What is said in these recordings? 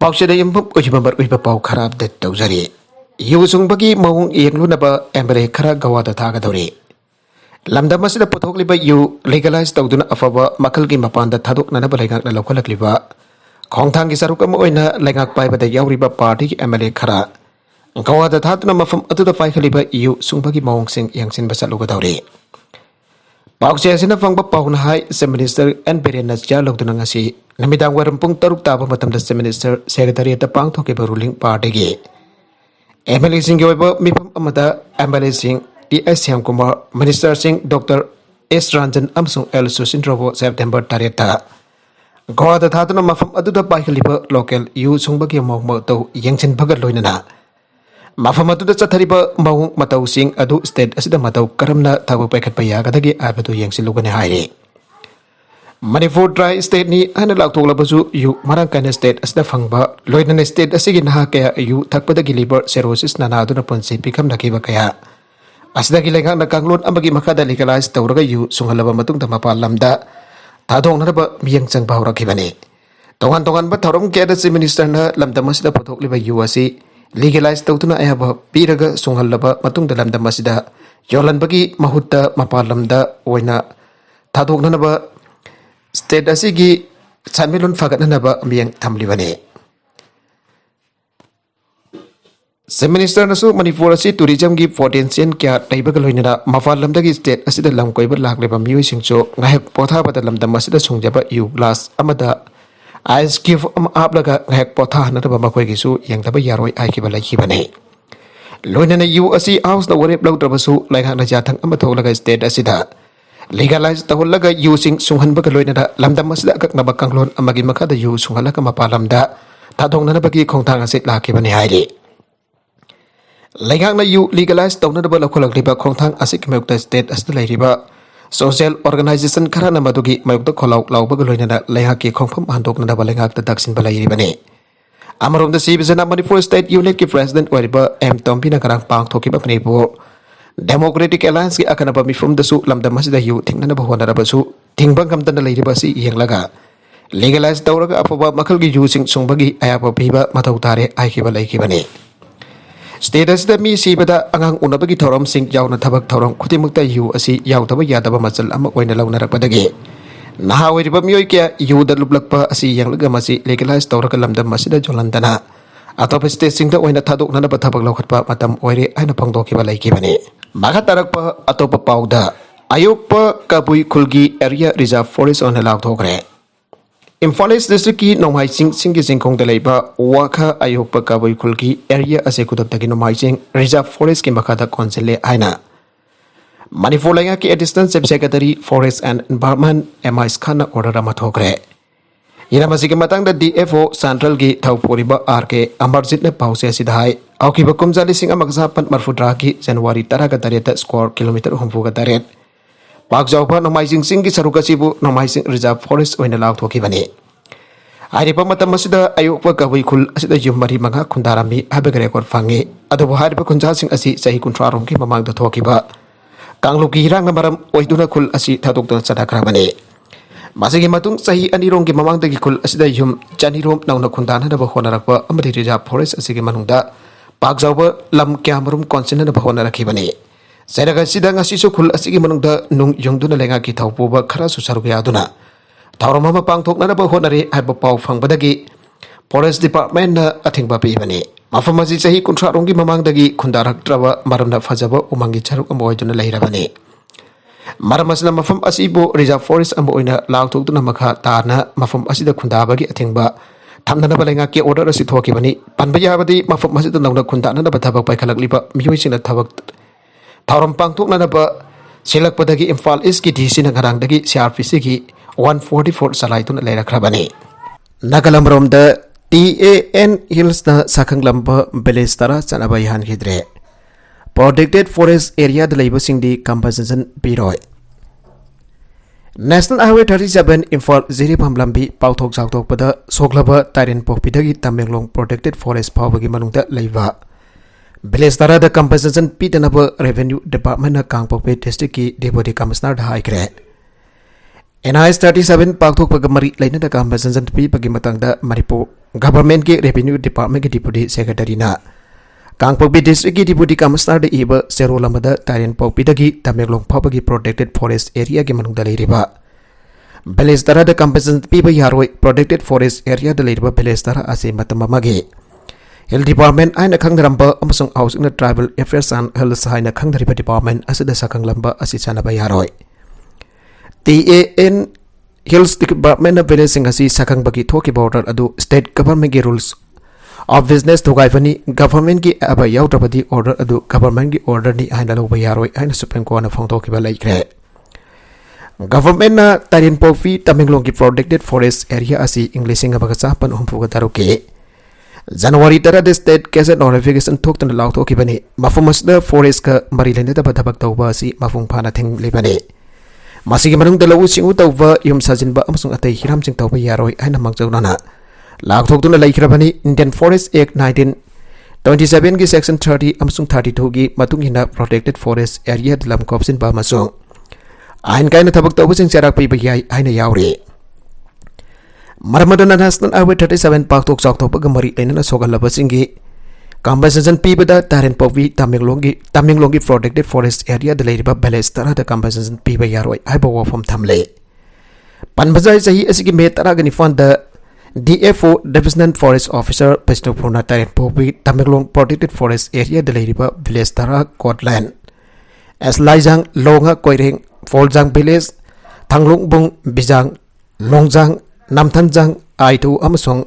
Paushada Yump Ujimber Uipa Khara update Dozari. Sungbagi Maong Yenglunaba MLA Khara Gawada thagadouri. Lamda masida potokli ba yu legalize tawduna afaba makalgi mapanda thaduk nanaba lengak na lokalakliba. Khongthanggi saruk ama oina lengak paibada yauriba party ki MLA Khara. Gawada thaduna mafam atuda paikhaliba yu sungbagi Maong sing yangsin basalugadawri. Paukse asina fangba pauna hai se minister and berenas ja logduna ngasi namidang warampung taruk taba matamda se minister secretary at pang thoke ba ruling party gi. MLA sing yoiba mipam amada MLA sing T.S. Kumar, Minister Singh, Dr. S. Ranjan Amsung L. Susindrobo, September Tareta. Gawada Tatana Mafam Aduda Baikaliba local U Sungbagi Moto Yangsin Bagaloinana. Mafamatuda Satariba Maong Matau Singh Adu State as the Matau Karamna Tabu Packet Payagadagi Abatu Yangsin Lugane Haire. Manipur Dry State ni Analatolabazu U Marankana State as the Fangba, Loidan State as Sigin Haka U Takpadagi Liber Serosis Nanaduna Ponsi become Nakibakaya. Asdagi lengang na kanglon amagi makada legalize tawraga yu sungalaba matung tamapa lamda tadong naraba miyang sang bahura kibani. Tongan ba tawram kaya si minister na lamda masida potok liba yu asi legalize tawtuna ayaba piraga sungalaba matung da lamda masida yolan bagi mahutta mapa lamda oina tadong nanaba state asigi sanmilon fagat nanaba miyang tamlibani. Se minister nasu Manipur asi tourism gi potential kya taibagaloinana mafalamdagi state asida lamkoiba lakleba miwi singcho ngahek potha bada lamdam asida sungjaba u plus amada ice give ablaga ngahek potha hanaba makoi gisu yangtaba yaroi aikiba laikibane loinana u asi house na warep lawtrabasu laihana jathang amatholaga state asida legalize taholaga using sunghanbaga loinana lamdam asida kaknaba kanglon amagi makada u sunghalaka mapalamda thadongnana bagi khongthang asit lakibane hairi Lengang na yu legalize tawnadaba lokalakliba khongthang asik mayukta state asda lairiba social organization khara na madugi mayukta kholauk laubaga loinana lehaki khongpham handoknadaba lengakta daksin balairibane amarom da sibisana Manipur state unit ki president oiriba M Tompina karang pang thokiba Manipur Democratic Alliance ki akanaba mifum dasu lamda masida yu thingnanaba honaraba su thingbang kamtana lairiba si yenglaga legalize tawraga afaba makalgi using sungbagi ayapa piba mathau tare aikiba laikibane Status da mi sibada angang unabagi thorom sing yauna thabak thorom khutimukta yu asi yautaba yadaba machal ama oina launarapadagi nahawiba miyoi kya yu da lublakpa asi yanglaga masi legalize tawraga lamdam masida jolandana atop state sing da oina thadok nana thabak lokhatpa matam oire aina phangdokiba laikibani maga tarakpa atop pauda ayokpa kabui khulgi area reserve forest on allow thokre Imphal East District ki Nomai Singh Singh Singkong Dalaiba Waka Ayokpa Kabui Kulki area Asekudak Taki Nomai Singh Reserve Forest ki Makada Konsele Aina Manipur Langa ki Assistant Secretary Forest and Environment M.I. Khana Order Ramathokre Yanamasi ki Matang da DFO Central ki Thauporiba RK Amarjit ne Pause Sidhai Aukiba Kumjali Singh Amakzapan Marfudra ki January Taraga Tareta square kilometer Humfuga Taret Pak Jaupa Nomai Singh Singh ki Sarukasibu Nomai Singh Reserve Forest oina lauk thokibani Hari pamata masida ayokpa kabui khul asida yumari manga khundarami habaga record fangi adobo hari pa khunja sing asi sahi kuntrarom ki mamang da thokiba kangluki hirang maram oiduna khul asi thadok da chadakrabani masigi matung sahi anirong ki mamang da ki khul asida yum chanirom nauna khundana da honarakpa amadi Reserve Forest asigi manungda Pak Jaupa lam kyamarum konsena da honarakibani Seraga sidang asiso khul asigi manungda nung yongduna lenga ki thaupuba khara susaruga aduna Taurama pang thok na ba honare haiba pau fangbadagi Forest Department na athingba pibani mafamaji sahi kuntra rongi mamangdagi khundarak traba maramna fajaba umangi charuk amoiduna leirabani maramasna mafam asibo Reserve Forest amoina lautokduna makha tana mafam asida khundabagi athingba thamnana balenga ki order asi thokibani panbayabadi mafam asida nauna khundana ba thabak paikhalakliba miyoisina thabak Tauram pangtuk na ba silak padagi Imphal East ki DC na garangdagi CRPC ki 144 salai tu na lera krabani. Nagalamrom da TAN Hills na sakang lamba belestara sanaba ihan hidre. Protected Forest Area da labor sing di compensation biroi. National Highway 37 Imphal Ziri Pamlambi pautok saktok pada soklaba tarin pokpidagi Tamenglong Protected Forest pawagi manungda laiba. Belestara da compensation pitanaba revenue department na kangpokpe district ki deputy commissioner da haikre NIS 37 pakthok pagamari laina da compensation pi pagi matang da Manipur government ki revenue department ki deputy secretary na Kangpokpi district ki deputy commissioner de iba serolamada tarian pokpi dagi Tameglong phawbagi protected forest area ki manungda leiriba village tara da compensation piba yaroi protected forest area da leiriba village tara ase matam amagi Health Department aina khangdaramba amasung housing and tribal affairs and health aina khangdariba department asida sakanglamba asi chanaba yaroi TAN Health Department na village singasi sakangbagi thoki border adu state government ki rules of business to gaifani government ki aba yautrabadi order adu government ki order ni aina lo bayaroi aina supreme court na phongthoki ba laikre government na tarin pofi Tameglong ki protected forest area asi englishing abaga chapan humpuga daruke January tara the state gazette notification thoktan law thoki bani mafumas the forest ka mari lene da badabak tawba asi mafung phana thing lebani masigi manung da lawu singu tawba yum sajin ba amasung atai hiram sing tawba yaroi aina mangjawnana Lag Tokuna Laikrabani Indian Forest Act 1927 ki section 30 amsung 32 ki matungina protected forest area dalam kopsin ba masung ain kaina thabak tawbusing serak pi bayai aina yauri Marmadana National Highway 37 Park Tok Chok Tok Gamari Aina Sogalabasing compensation pibada Tarin Povi Tameglong protected forest area the Lady Balestara the compensation piba yaroi Ibo from Tamle Panbazai Sahi Asiki Metaragani fund the DFO Divisional Forest Officer Pesno Puna Tarin Povi Tameglong protected forest area the Lady Balestara Scotland as Laijang Longa Koiring Foljang Village Tanglong Bung Bijang Longjang Namthanjang I2 amasong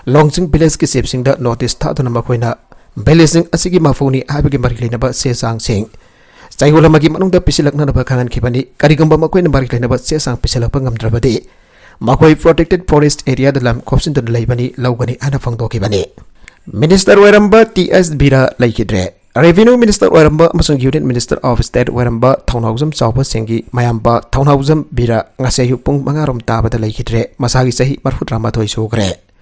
Longsing village ki sepsing da notice tha duna makoina villaging asigi mafuni habigi marilena ba sesang sing Saigula magi manung da pisilak na ba khangan khibani karigamba makoina marilena ba sesang pisilak pa ngamdrabadi makoi protected forest area dalam kopsin dun laibani lawgani ana phangdo khibani Minister Weramba TS Bira laikidre Revenue Minister Weramba amasong Union Minister of State Weramba Thaunhausam Chawpa Sengi Mayamba Thaunhausam Bira ngaseyu pung mangarom tabada laikidre masagi sahi marfutramathoi sugre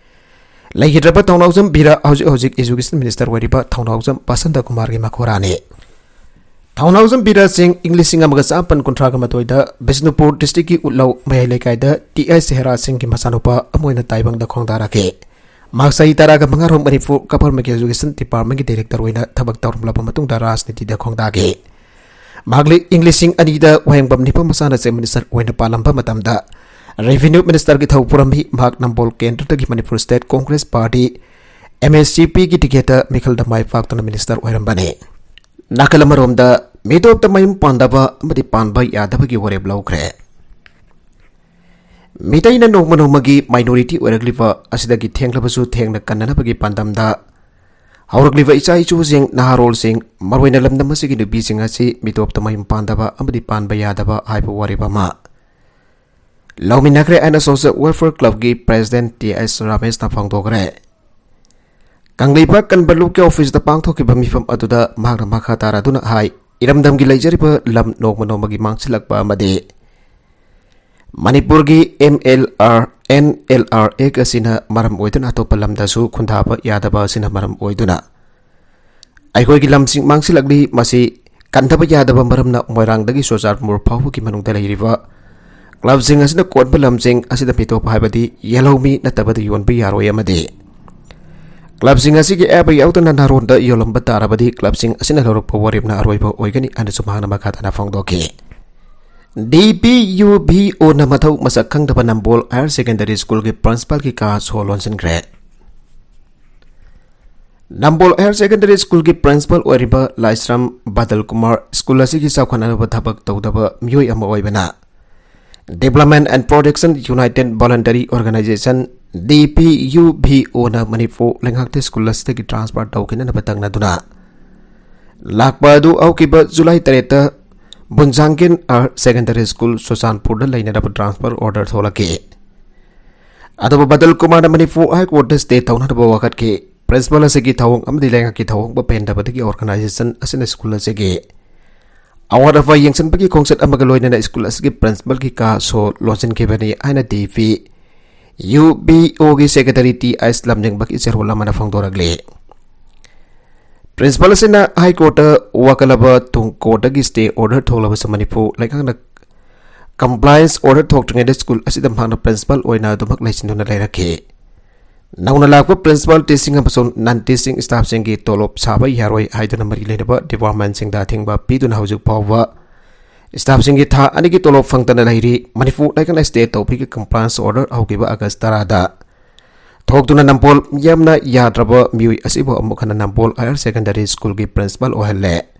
Laikidraba Thaunhausam Bira Hojik Education Minister Weriba Thaunhausam Pasanta Kumar gi makhorani Thaunhausam Bira Singh Englishing amaga sapan kontraga matoida Bisnupur district ki Utlaw Mayai Lekaida TS Hera Singh ki masanupa amoina taibang da khongdara ke Maksai taraga mangarom Manipu Government Education Department ki director oina thabak tawrumlaba matungda rajniti da khongdage Magli Englishing anida wahengbam nipa masana se minister oina palamba matamda Revenue Minister ki thaupuramhi Mag Nambol Kendra tagi Manipur State Congress Party MSCP ki tiketa Mikhal Damai Faktana Minister oirambane Nakalamaromda Midop Tamayum Pandaba Madi Panba Yadaba ki wareb laukre Mitaina Nokmanomagi minority Oragliva Asidagi Tenglabasu Tengna Kananabagi Pandamda Hauragliva Isai choosing Naharol Singh Marwina Lamdamasigi the Bising Asi Midop Tamayum Pandaba Amadi Panba Yadaba Hypo Waribama Lauminakre and Social Welfare Club ki President T.S. Ramesh na phangdogre Kanglipa Kanbalu ke office da pangthoki bamifam aduda magna makha tara duna hai iramdam gi leijariba lam nokmanomagi mangsilakpa amade Manipur gi NLRA kasina maram oiduna atopa lamdasu khundhaba yadaba sina maram oiduna Aikoi gi lamsing mangsilakli masi kandhaba yadaba maramna moirangdagi sojar murphawu ki manungda leiriba Club sing asina court balam sing asida pito pahabadi yellow me natabadi yon bi yaro yamadi Club sing asigi eba yauta na naronda yolom batarabadi club sing asina lorok pawarib na arwaiba oigani anda sumahana makata na fangdoki DPUBO na mathaw masakhang daba Nambol Higher Secondary School ki principal ki ka solon sin gre Nambol Higher Secondary School ki principal oiriba Laisram Badal Kumar school asigi sakhana ba thabak tawdaba myoi ama oibana Development and Protection United Voluntary Organization DPUBO na Manipur lenghakte school astagi transfer tawkina na batang na duna lakpa du aukiba July 3 Bunjangin Secondary School Susanpur da laina da transfer order tholake adaba Badal Kumar na Manipur High Court state tawna da wakat ke principal asigi thawong amdi lenghaki thawong ba penda badagi organization asina school asigi Award of a Yangsan Bagi concert Amagaloid and school as the principal Kika so Losin Kibani Aina TV UBOG Secretary T. Islam Baki Serhola Manafangdoragle Principal Sina High Court Wakalaba Tung Kotagi stay order Tolaba Samanipo like a compliance order talk to the school as the principal or now the Mac Lesson on the Lera K. Nauna lakpa principal teaching amazon non teaching staff singi tolop saba yaroi haiduna mari lenaba department singda thingba piduna haujuk pawwa staff singi tha anigi tolop fangtana lairi Manipur laikana state topic compliance order augiba August 10 da thokduna nampol yamna yadraba miui asibo amukhana nampol higher secondary school gi principal ohelle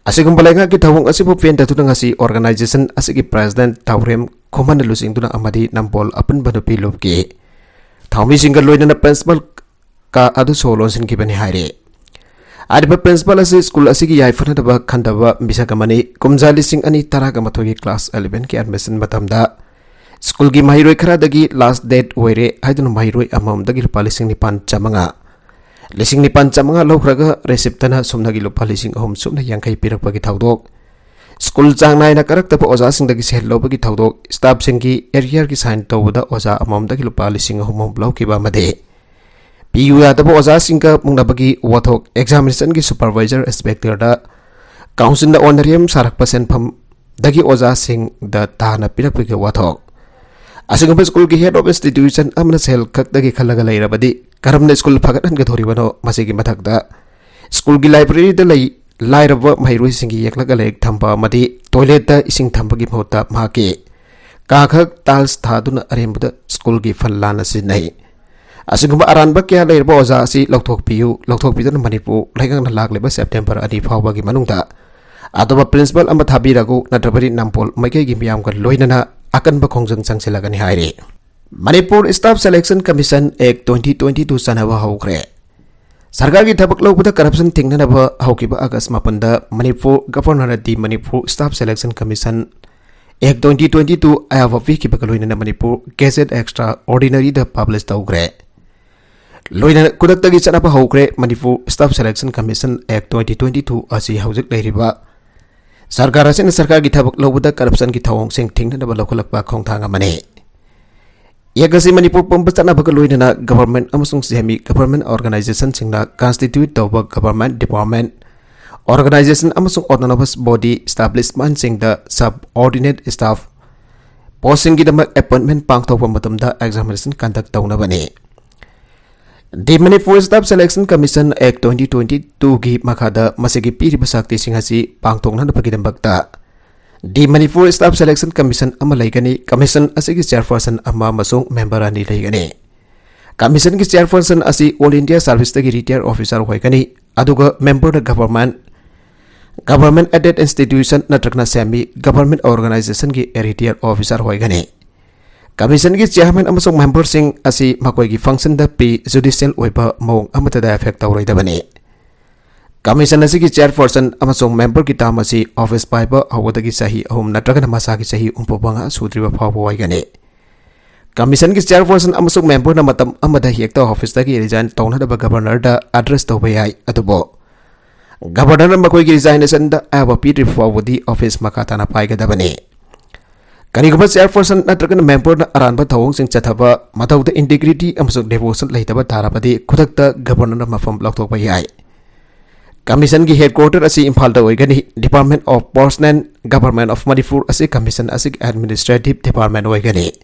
asigum balaga ki thawung asibo pen datuna ngasi organization asigi president tawrem khoman lusingduna amadi nampol apan banupi lobki Thami single loina principal ka adu solon sin kibani haire adiba principal asi school asigi yai fana daba khandaba bisakamani kumjali sing ani taraga mathogi class 11 ki admission matamda school gi mahiroi khara dagi last date oire haidun mahiroi amam dagi palising ni pan chamanga lising ni pan chamanga lokhraga receipt na somnagi lo palising hom sumna yangkai pirak bagi thawdok school chang nai na karak tapa oja sing dagi sel lo bagi thawdok staff sing ki area ki sign tawda oja amam dagi lo palising hom block ki ba made pu ya tapa oja sing ka mungna bagi wathok examination ki supervisor inspector da council na honorarium sarak percent pham dagi oja sing da ta na pirak bagi wathok asingam school ki head of institution amna sel khak dagi khalaga laira badi karamna school phagat han ga thori bano masigi mathak da school ki library da lai lairaba mairoi singi yaklaga lek thamba madi toilet da ising thamba gi phota maki ka khak tiles thaduna arembuda school gi fanlana sinai asiguma aranba kya lairba oja si lokthok piu lokthok pidana Manipur laigang na lakleba September adi phawba gi manungda adoba principal amba thabiragu natrabari nampol maike gi miyam ga loinana akan ba khongjang changsilagani haire Manipur Staff Selection Commission Act 2022 sanawa haukre Sarkar ki thabak lobda corruption thingnaba haukiba August 8 da Manipur Governor di Manipur Staff Selection Commission Act 2022 ayava wiki bakaloina Manipur Gazette Extraordinary da publish tawgre loina kudak tagi chanapa haukre Manipur Staff Selection Commission Act 2022 asi haujak leiriba Sarkar asin sarkar ki thabak lobda corruption ki thawong sing thingnaba lokolakpa khongthanga mane Yagasi Manipur Pumpastana Bakaloina government amasung semi government organization singna constitute tawba government department organization amasung autonomous body establishment sing the subordinate staff posting gidama appointment pangthokpa matamda examination conduct tawna bane The Manipur Staff Selection Commission Act 2022 gi makhada masigi piri basakti singasi pangthokna bagidambakta The Manipur Staff Selection Commission Amalaigani Commission asigi chairperson amma masung member ani laigani Commission ki chairperson asi All India Service tagi retired officer hoigani aduga member the government aided institution natragna semi government organization ki retired officer hoigani Commission ki chairman amasung member sing asi makoi ki function da pre judicial oiba Maong amata da effect tawroidabani Commission asigi chairperson amasung member ki tamasi office paiba awodagi sahi ahum natragana masagi sahi umpobanga sudriba phawbo waigani Commission ki chairperson amasung member na matam amada hekta office dagi resign tawna da governor da address tawbayai adubo Governor makoi ki resignation da aba pidri phawodi office makata na paigadabani Kanigaba chairperson natragana member na aranba thawong sing chathaba matawda integrity amasung devotion leitaba tarapadi khudakta governor na mafam laktokbayai Commission ki headquarter asi Imphal da oigani Department of Personnel Government of Manipur asi Commission asi Administrative Department oigani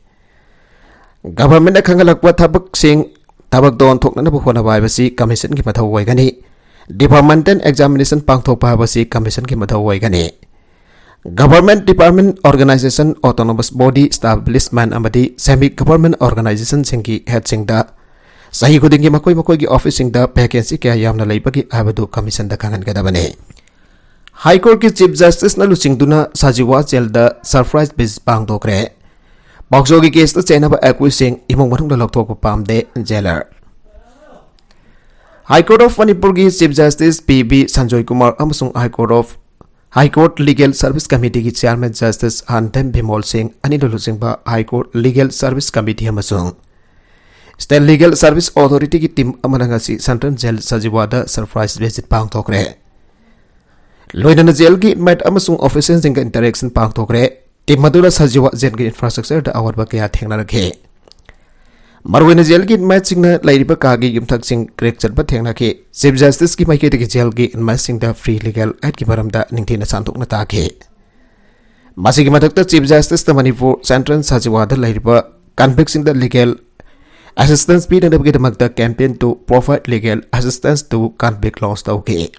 Government na khangalakwa thabak sing tabak don thokna na bukhona bai basi Commission ki mathaw oigani Departmental Examination pangthokpa basi Commission ki mathaw oigani Government Department Organization Autonomous Body Establishment amadi Semi Government Organization singki head sing da Sahi kudingi makoi ki office sing da vacancy kaya yamna laibagi abadu commission da kangan kadabane High Court ki Chief Justice na lusing duna sajiwa jail da surprise bis bang dokre Bokso ki case ta chena ba accusing imong mathung da lokthok pa pamde jailer High Court of Manipur ki Chief Justice PB Sanjoy Kumar amasung High Court Legal Service Committee ki Chairman Justice Hantem Bimol Singh ani lusing ba High Court Legal Service Committee amasung State Legal Service Authority ki team amanangasi Central Jail Sajiwada surprise visit pangthokre Loina jail ki inmate amasung officers sing interaction pangthokre team madura Sajiwa jail ki infrastructure da awar kya thengna rakhe Marwina jail ki inmate sing na lairiba kagi yumthak sing crack chatba thengna ke Chief Justice ki maike ki jail ki inmate sing da free legal aid ki baramda ningthina santukna ta ke Masigi mathakta Chief Justice ta Manipur Central Sajiwada lairiba convict sing da legal assistance pidnabagidamagta campaign to provide legal assistance to convict laws tauki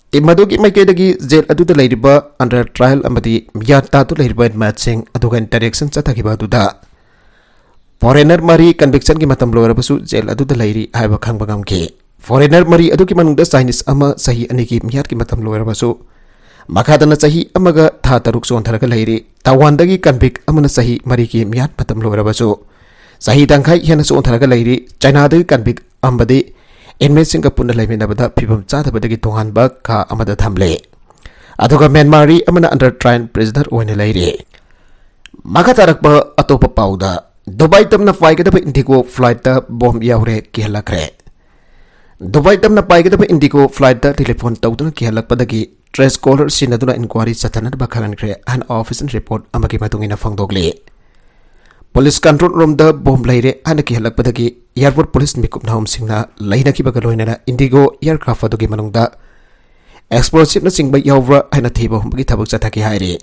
Timadugi Makedagi Zel Aduda Ladiba under trial Amadi Miyata to Ladiba matching Adugan direction Satakiba Duda Foreigner Mari conviction Gimatam Lorabasu Zel Aduda Lady Iba Kangbangam Foreigner Mari Adukiman the Science Ama Sahi Aniki Miyat Gimatam Lorabasu Makadana Sahi Amaga Tataruk on Taraka Lady Tawandagi convict Amana Sahi Mariki Miyat Patam Lorabasu Sahi Dankai Yanas on Taraka Lady China convict Ambadi Inmate Singapore Laminabada Pibum Chatabadagi Tonganba Ka Amada Thamle Aduga Myanmari Amana under trial prisoner Oine Lady Makatarakba Atopa Pauda Dubai Tamna Paikatapa Indigo flight bomb yaure Kihalakre Dubai Tamna Paikatapa Indigo flight telephone Tautuna Kihalakpadagi Trace caller Sinaduna inquiry Satanat Bakaran and office and report Amakimatungina Fangdogli Police control room the bomb lady and Kihalakpadagi Airport Police Mikup Naum Singna Laina Kibagaloina Indigo aircraft Adugi Manungda Explosive Nursing by Yovra and a table Gitabuk Sataki Hairi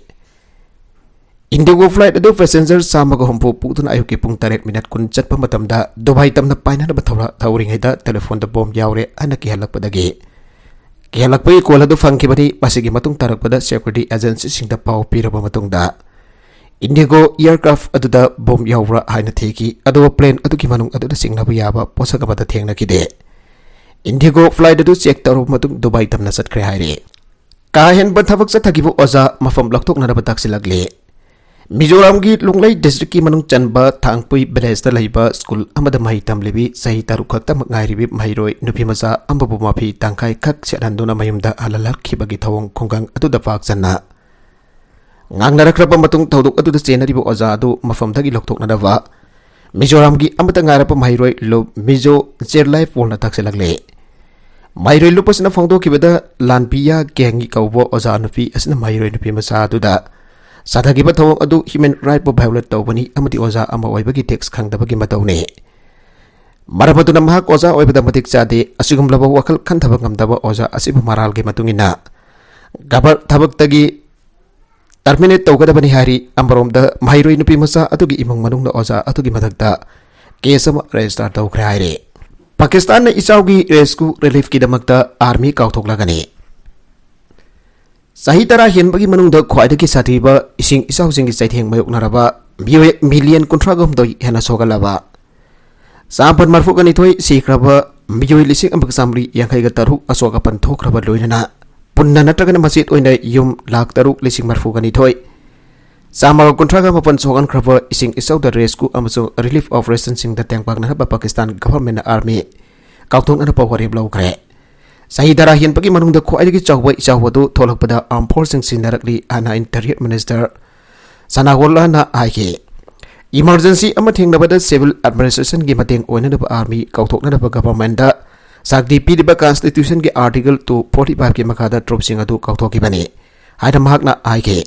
Indigo flight the passenger Samago Hompo Putun Ayuki Puntaret Minat Kun Chatpa Matamda Dubai Tamna Pina Batara Towering Heda telephone the bomb Yaure and a Kihalakpadagi Kihalakpai Kola do Funkibadi Pasigi Matung Tarakpada Security Agency Sing the Pau Piraba Matungda Indigo aircraft aduda bomb yaura haina theki adu plane aduki manung aduda singna yaba posakabada thengna kide Indigo flight adu check taru matung Dubai tamna satkre haire ka hen ba thabak sa thagibu oza mafam laktok na batak silagle Mizoram gi lunglai district ki manung chanba thangpui village da laiba school amada mai tamlebi sahi taru khakta mangairibi mairoi nupi maza ambabu mafi tangkai khak sedanduna mayumda alalar khibagi thawong khongang aduda pak channa Nangnakrapa matung tauduk adu the scenery ozadu mafamdagi loktok nadava Mizoram gi amata ngarapa mairoi lo Mizo chair life wolna takselagle Mairoi lupasna fongdo kibada lanpia gengi kaubo ozanupi asna mairoi nupi masa aduda Sadagi batawong adu human right po violate tawbani amati oza ama oibagi text khangdabagi matawne Marapatuna mahak oza oibada matik chade asigum laba wakal khanthaba ngamdaba oza asibu maral ge matungina Gabar thabak tagi Terminate Togadabani Hari, Ambarom the Mairo Nupi Masa, Atugi Imong Manung Oza, Atugi Matagda, Kesam Register Tokraire. Pakistan Isaugi Rescue Relief Kidamakta Army Kautoklagani. Sahitara Hinbagi Manung the Quaitaki Satiba, Ising Isausing Sighting Mayoknaraba, million contragum doi Hanasogalava. Sampan Marfuganitoi, Sikraba, Miyo Lising Ambaksamri, Yankagataru, Asogapan Tokraba Luina. Punna natagan masjid oina yum lak taruk lising marfugani thoi Sama kontraga mapan sogan kraba ising isaw the rescue amaso relief operation sing the tangpag na ba Pakistan government army kautung na pawari blow kre Sahidara hian pagi manung da khoi gi chawba chawdu tholakpada armed forces sinarakli ana interior minister Sanagolla na aike emergency amathing na bada civil administration gi mateng oina da army kautok na ba government da Sakdi Pidiba Constitution ke Article 245 ke Makada Troop Sing adu Kautoki Bani. Haida Mahakna Aike.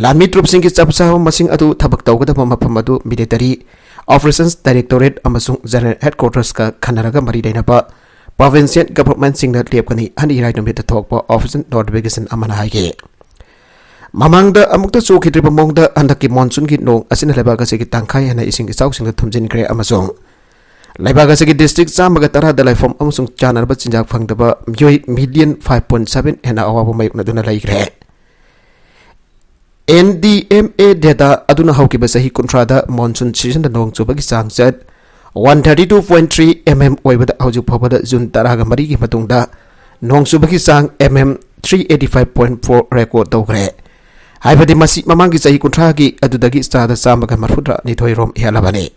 Lami Troop Sing ki Chapsa Masing adu Tabak Tawgada Mamapamadu Military Operations Directorate Amasung General Headquarters ka Kanaraga Maridainapa Provincial Government Sing that Liapkani and the right to meet the talk for Officer Notification Amana Haike. Mamangda Amukta Soki Tripamong the Andaki Monsoon ki no Asin Labagasi Tankai and Ising South Sing the Tumjin Gray Amazon. Laibagasi district Samagatara the life from Amsung Channel but Sinjak Fangdaba million 5.7 and our Mayuna Laikre NDMA data Aduna Hokibasahi Contrada monsoon season the Nong Subaki Sang said 132.3 mm over the Auju Popada Zun Taraga Mariki Matunda Nong Subaki Sang mm 385.4 record Dogre Haibadi Masi Mamangi Sahi Contragi Adudagi Star the Samaga Marfutra Nitoi Rom Hialabani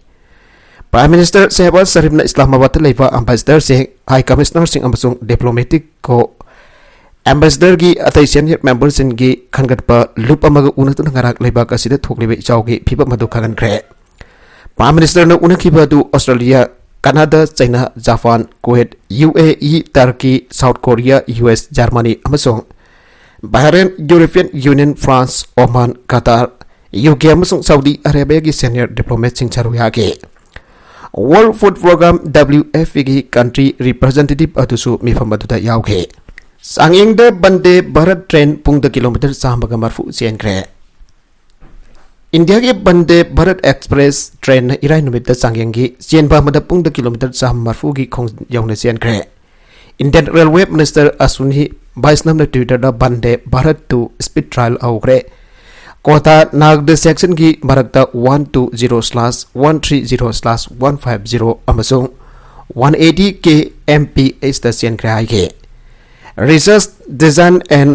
Prime Minister Sehbaz Sharif na Islamabad laiba Ambassador Singh High Commissioner Singh amasung Diplomatic ko Ambassador gi atai senior members gi khangatpa lup amaga unatun ngarak laiba kasida thoklibe chawgi phiba madu khagan kre Prime Minister na unakhiba du Australia Canada China Japan Kuwait UAE Turkey South Korea US Germany amasung Bahrain European Union France Oman Qatar UK amasung Saudi Arabia gi senior diplomat sing charuya ge World Food Program WFP ki country representative atusu mifam aduda yauke Sangingda bande Bharat train pung the kilometer samaga marfu chen kre India के Vande Bharat express train इराई नुमित चांगयंगी चेनबा मद पुंग kilometer 140 की खोंग यौने चेनख्रे Indian railway minister Ashwini Vaishnaw ने ट्विटर दा Vande Bharat two speed trial आउग्रे कोटा नागद सेक्शन की मरकता 120/130/150 अमसुंग 180 के MPH दा चेनख्रे आइगे research design and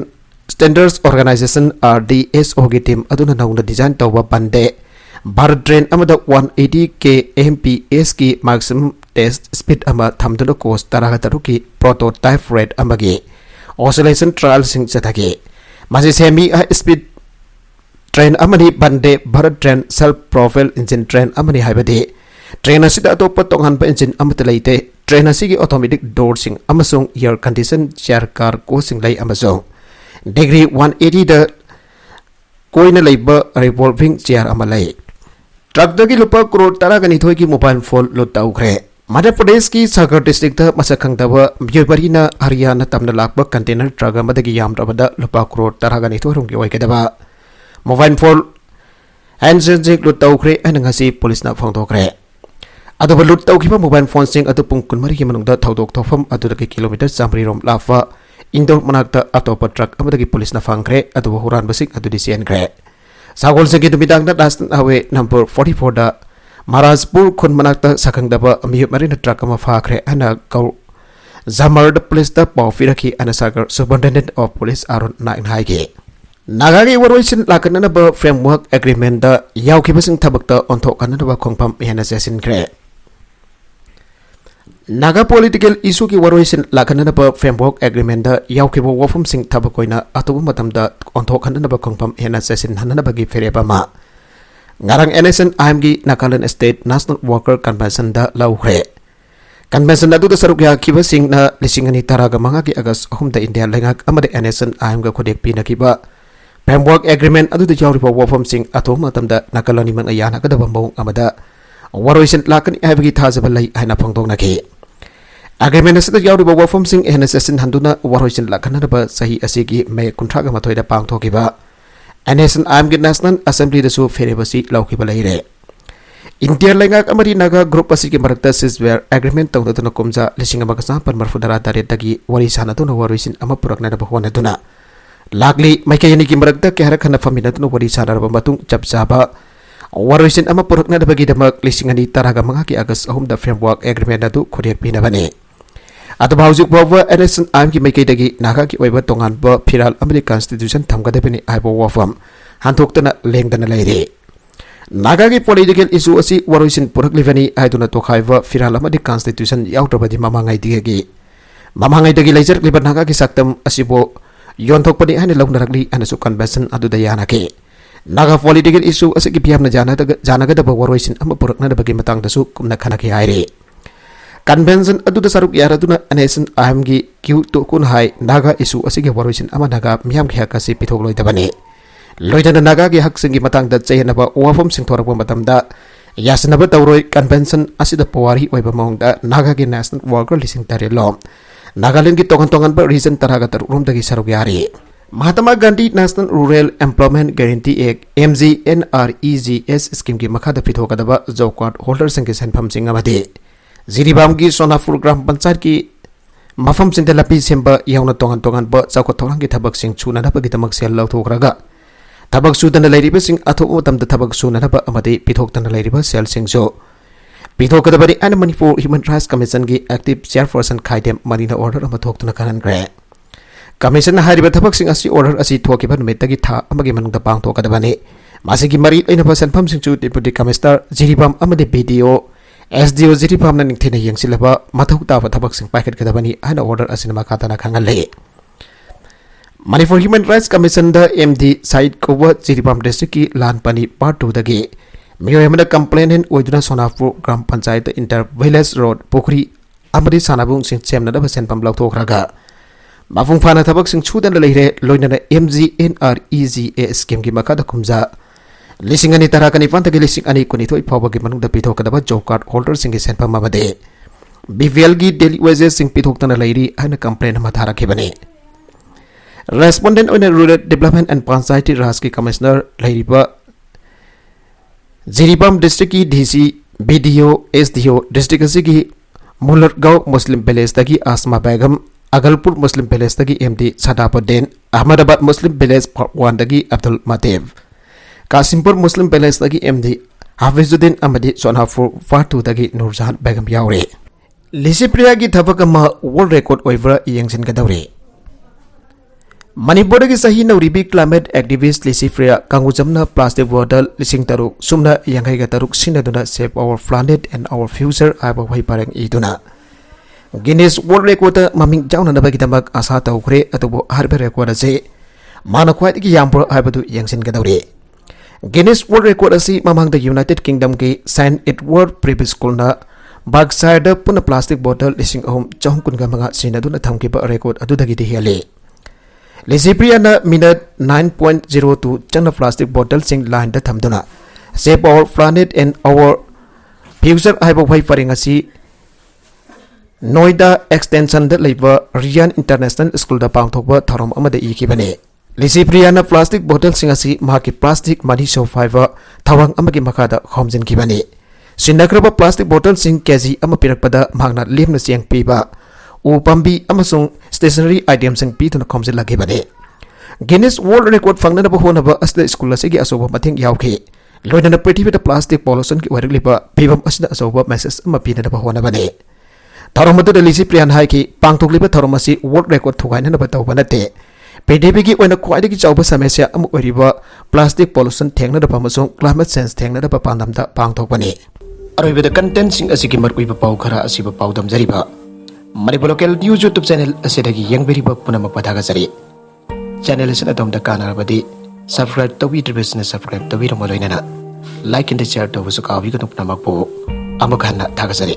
Standards Organization RDSO की टीम अदुना नौना डिजाइन तौबा बंदे भारत ट्रेन अमदा 180 के MPS की मैक्सिमम टेस्ट स्पीड अमा थमदुना कोर्स तरह की प्रोटोटाइप रेट अमगे ऑसिलेशन ट्रायल सिंग चथगे मासे सेमी स्पीड ट्रेन अमनी Vande Bharat train self profile engine train अमनी हाइबदे ट्रेन असिदा अतोप तोंगहनबा इंजन अमत लेते ट्रेन असिगी ऑटोमेटिक डोर सिंग अमसुंग एयर कंडीशन चेयर कार को सिंग लै अमसुंग डिग्री 180 द कोइन लेब रिवॉल्विंग चेयर अमले ट्रक दगी लुपा करोड़ 13 की मोबाइल फोन लूट तौख्रे मध्य प्रदेश की सागर डिस्ट्रिक्ट मसखंगदब म्योबरीना हरियाणा तमना लाप कंटेनर ट्रक अमदगी यामरबद लुपा करोड़ 13 रुंगी ओइगदबा मोबाइल फोन हैंडसेट लूट तौख्रे अनंगसी पुलिसना फोंदोख्रे अदब लूट तौखिबा मोबाइल फोन सिंग अदु पुंग 19 की मनुंगदा थौदोक थौफम अदुदगी किलोमीटर 100 रोम लाफा इंदोर मनाक्ता अतोप ट्रक अमदगी पुलिस ना फांग्रे अदु हुरान बसिक अदुदी सेनग्रे सागोल सगी दुमिदांगना नेशनल हाईवे नंबर 44 दा महाराजपुर खुन मनाक्ता सखंगदब अमियुप मरिन ट्रक अमा फाख्रे अना गौ जमर्ड पुलिस दा पाउफिरखी अना सागर सुपरिटेंडेंट ऑफ पुलिस आरुन नाइन हाइगे नागागी वरोइसिन लाकननब फ्रेमवर्क एग्रीमेंट दा यावखिबसिंग थबकता ओंथोकननब खोंगफम हेना सेसिनग्रे नागा पॉलिटिकल इशू की वरोइसिन लाखननब फ्रेमवर्क एग्रीमेंट दा यावखिबो वफम सिंग थबकोइना अतुबु मतमदा ओंथोखननब खोंगफम हेना सेसिन हननबगी फेरेबमा ngarang NSN IM gi Nagaland State National Worker Convention da laukhre convention adu da saruk ya kiba sing na lisingani taraga manga ki August 3 da India lengak amade NSN IM ga khodek pina kiba framework agreement adu da jawri wafam sing atom matamda Nagalani man ayana ga da bambong amada waroisin lakani aibagi thajaba lai aina phangdong na ki agreement asida jawri wafam sing NSN handuna waroisin lakana ba sahi asigi me kuntra ga mathoi da pang thokiba NSN IM gi National Assembly da su ferebasi laukiba laire India lengak amari naga group asigi marakta sisware agreement tawda tuna komja lisinga magasa par marfudara dare dagi wari sana tuna waroisin ama purakna da bahwana tuna lagli maikayani ki marakta ke harakana famina tuna wari sana ba matung chapsaba waroisin ama purakna da bagi damak lisingani taraga manga ki August 3 da framework agreement adu khodiak pina bane atu baujuk bawa NSN IM ki maikai dagi naga ki oiba tongan ba phiral amri constitution thamgade bani aibo wafam hantoktana lengdana leire naga ki political issue asi waroisin purak livani aiduna tokhaiba phiral amadi constitution yautrabadi mamangai digi leijar liban naga ki saktam asibo yonthokpani hane laundarakli anasu convention adu dayana ke naga political issue asi ki biamna janaga da waroisin ama purakna da bagi matang dasu kumna khana ki aire convention adu da saruk yaraduna NSN IM gi Q to kun hai naga issue asigi waroisin ama naga miam khya kasi pithogloi dabani loidana naga gi hak singi matang da chayanaba wafam sing thorakba matamda yasnaba tawroi convention asida powari oiba maong da naga gi national worker lising tare lom Nagaland gi tongan ba region taraga tar rum dagi saruk yari Mahatma Gandhi National Rural Employment Guarantee Act MGNREGS scheme gi makha da pithogadaba job card holder sing senpham sing amade Ziribam की सोनापुर ग्राम पंचायत की मफम सिंह लपी सेंबा यावना तोंगन बा चाको थोरंग की थबक सिंह छुननबा की तमक सेल लौथोखरागा थबक सुदन लैरिबा सिंह अथोक मतम थबक सुननबा अमदे पिथोक्तन लैरिबा सेल सिंह जो पिथोकदबरी एन मणिपुर ह्यूमन राइट्स कमीशन की active chairperson Khaidem Marina order अमा थोक्तन खननग्रे कमीशन हारिबा थबक सिंह असि ऑर्डर असि थोकिबा नुमितगी था अमगी मनुंगदा पांगथोकदबने मासिगी मरी लैनबा सेनफम सिंह चु डिप्यूटी कमिश्नर जिरिबम अमदे BDO SDO Jiripam na ningthina yengsilaba mathau taba thabak sing packet kadabani ana order asinama khatana khangalle Manipur Human Rights Commission da MD Said Kowa Jiripam district ki Lanpani part 2 dagi miyoyamada complainant oiduna Sonapur Gram Panchayat Inter Village Road Pokri amadi sanabung sing semna da senpam lauthokraga mafung phana thabak sing chudan leire loinana MGNREGA scheme ki makada kumja Lisingani tarakani pantagi lisingani kunitoi phawagi manungda pithokadaba job card holder singi senpam amade BVL gi daily wages sing pithoktana lairi ana complaint ma tharakibani respondent on rural development and panchayati raj ki commissioner lairiba Jiribam district ki DC BDO SDO district asigi Mulatgaon Muslim Village tagi Asma Begum, Agalpur Muslim Village tagi MD Sadapuddin, Ahmedabad Muslim Village Part 1 tagi Abdul Matev, Kasimpur Muslim Village tagi MD Hafizuddin Amadi Sonhafur Part 2 tagi Nurjahan Begum yaure. Lisipriya ki thabak ama world record over yengsin kadaure. Manipur ki sahi nauribi climate activist Lisipriya kangujamna plastic bottle lising taruk sumna yangai ga taruk sinaduna save our planet and our future aba wai parang iduna. Guinness World Record maming jauna na bagidamak asa taukre atubo harbe record ase mana kwait ki yampur habadu yengsin kadaure. Guinness World Record asi mamang the United Kingdom ki Saint Edward Private School na Bagside puna plastic bottle lising ahum chong kun gamanga sinaduna thamkiba record adudagi di hele. Lisipriya na minute 9.02 chana plastic bottle sing line da thamduna save our planet and our future aiba wai paringasi Noida extension da leiba Rian International School da pangthokba tharom amada ikibane. Lisipriya na plastic bottle sing asi mahaki plastic money so fiber thawang amagi makada khomjin kibane. Sinakraba plastic bottle sing kg ama pirakpada magna limna siang piba u pambi amasung stationery items sing pituna khomjin lagibane. Guinness World Record fangna na bahona ba asla school asigi asoba mathing yauke loina na prithvi da plastic pollution ki warliba pibam asna asoba message ama pina na bahona bane. Tharomatu da Lisipriyan hai ki pangthokliba tharomasi world record thugaina na bataw banate. PDB ki oina kwaidagi chawba samesya amu oriba plastic pollution thengna da pamasung climate change thengna da papandam da pangthokbani. Aroiba da content sing asigi markuiba pau khara asiba pau damjariba Manipur local news YouTube channel asidagi yangberiba punama pathaga sari channel asina domda kanarabadi subscribe tawi business subscribe tawi romoloinana like and share tawu sukawi ka nupna makpo amakhanna thaga sari